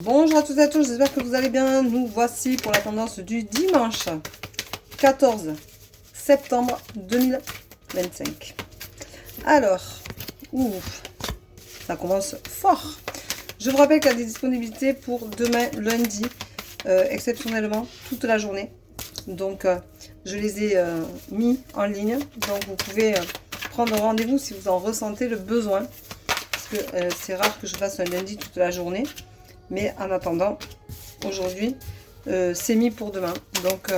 Bonjour à toutes et à tous, j'espère que vous allez bien. Nous voici pour la tendance du dimanche 14 septembre 2025. Alors, ça commence fort. Je vous rappelle qu'il y a des disponibilités pour demain lundi, exceptionnellement toute la journée. Donc, je les ai mis en ligne. Donc, vous pouvez prendre rendez-vous si vous en ressentez le besoin. Parce que c'est rare que je fasse un lundi toute la journée. Mais en attendant, aujourd'hui, c'est mis pour demain. Donc,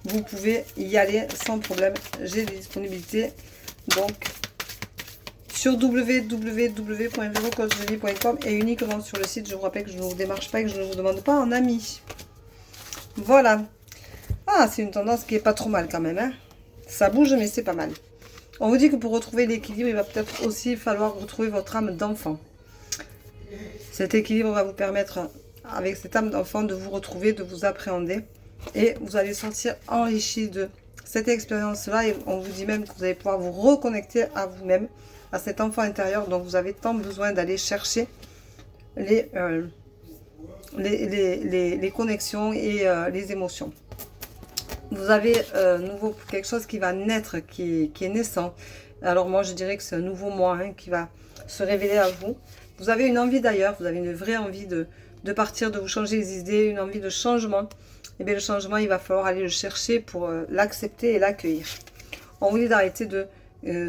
vous pouvez y aller sans problème. J'ai des disponibilités. Donc, sur www.velocoachdelie.com et uniquement sur le site. Je vous rappelle que je ne vous démarche pas et que je ne vous demande pas en ami. Voilà. Ah, c'est une tendance qui est pas trop mal quand même. Hein. Ça bouge, mais c'est pas mal. On vous dit que pour retrouver l'équilibre, il va peut-être aussi falloir retrouver votre âme d'enfant. Cet équilibre va vous permettre, avec cette âme d'enfant, de vous retrouver, de vous appréhender. Et vous allez sortir enrichi de cette expérience-là. Et on vous dit même que vous allez pouvoir vous reconnecter à vous-même, à cet enfant intérieur dont vous avez tant besoin d'aller chercher les connexions et les émotions. Vous avez nouveau quelque chose qui va naître, qui est naissant. Alors moi, je dirais que c'est un nouveau moi qui va se révéler à vous. Vous avez une envie d'ailleurs, vous avez une vraie envie de partir, de vous changer les idées, une envie de changement. Et bien le changement, il va falloir aller le chercher pour l'accepter et l'accueillir. On vous dit d'arrêter de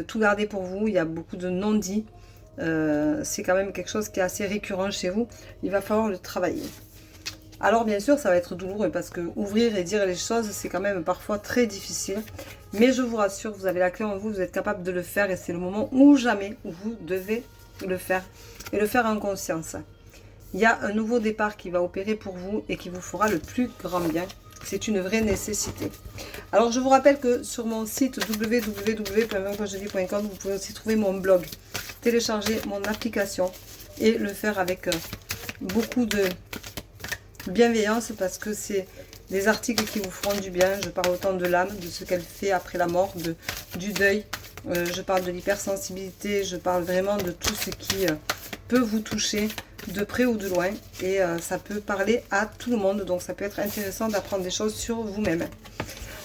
tout garder pour vous. Il y a beaucoup de non-dits. C'est quand même quelque chose qui est assez récurrent chez vous. Il va falloir le travailler. Alors bien sûr, ça va être douloureux parce que ouvrir et dire les choses, c'est quand même parfois très difficile. Mais je vous rassure, vous avez la clé en vous, vous êtes capable de le faire et c'est le moment ou jamais où vous devez le faire et le faire en conscience. Il y a un nouveau départ qui va opérer pour vous et qui vous fera le plus grand bien. C'est une vraie nécessité. Alors je vous rappelle que sur mon site www.velocoachdelie.com, vous pouvez aussi trouver mon blog, télécharger mon application et le faire avec beaucoup de bienveillance parce que c'est des articles qui vous feront du bien. Je parle autant de l'âme, de ce qu'elle fait après la mort, du deuil. Je parle de l'hypersensibilité, je parle vraiment de tout ce qui peut vous toucher de près ou de loin. Et ça peut parler à tout le monde, donc ça peut être intéressant d'apprendre des choses sur vous-même.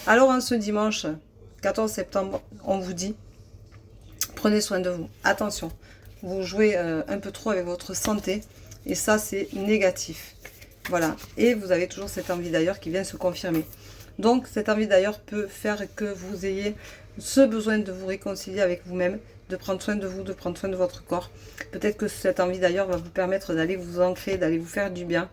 Alors en ce dimanche 14 septembre, on vous dit, prenez soin de vous. Attention, vous jouez un peu trop avec votre santé et ça c'est négatif. Voilà, et vous avez toujours cette envie d'ailleurs qui vient se confirmer. Donc cette envie d'ailleurs peut faire que vous ayez ce besoin de vous réconcilier avec vous-même, de prendre soin de vous, de prendre soin de votre corps. Peut-être que cette envie d'ailleurs va vous permettre d'aller vous ancrer, d'aller vous faire du bien.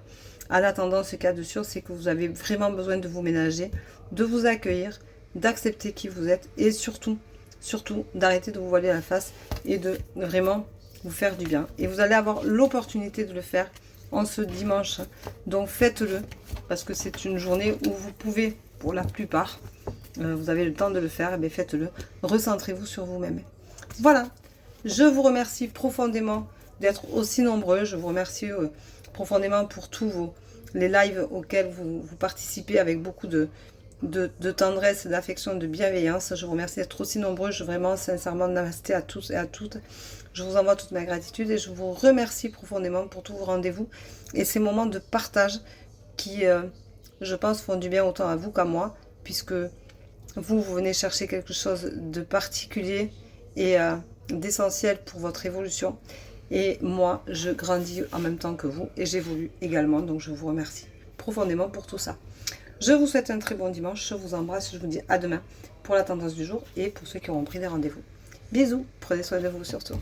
En attendant, ce cas de sûr, c'est que vous avez vraiment besoin de vous ménager, de vous accueillir, d'accepter qui vous êtes et surtout d'arrêter de vous voiler la face et de vraiment vous faire du bien. Et vous allez avoir l'opportunité de le faire en ce dimanche. Donc faites-le parce que c'est une journée où vous pouvez, pour la plupart, vous avez le temps de le faire, et bien faites-le. Recentrez-vous sur vous-même. Voilà, je vous remercie profondément d'être aussi nombreux. Je vous remercie profondément pour tous les lives auxquels vous participez avec beaucoup de tendresse, d'affection, de bienveillance. Je vous remercie d'être aussi nombreux. Je vraiment, sincèrement, namasté à tous et à toutes. Je vous envoie toute ma gratitude et je vous remercie profondément pour tous vos rendez-vous et ces moments de partage qui, je pense, font du bien autant à vous qu'à moi, puisque vous venez chercher quelque chose de particulier et d'essentiel pour votre évolution. Et moi, je grandis en même temps que vous et j'évolue également. Donc, je vous remercie profondément pour tout ça. Je vous souhaite un très bon dimanche. Je vous embrasse. Je vous dis à demain pour la tendance du jour et pour ceux qui auront pris des rendez-vous. Bisous. Prenez soin de vous surtout.